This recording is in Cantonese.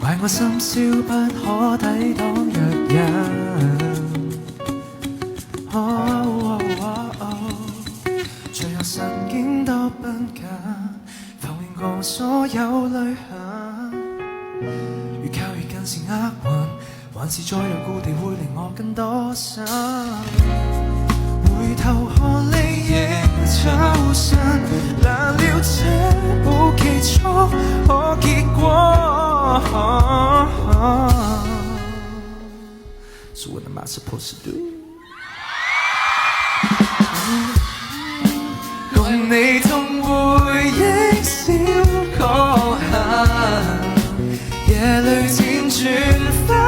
怪我深宵不可抵擋藥癮。最後神經都繃緊，浮現過所有旅行。越靠越近是厄運，還是再有故地會令我更多心。回頭看理應抽身，難料這冇基礎可結果。So what am I supposed to do？ 共你同回憶小確幸，夜裏輾轉。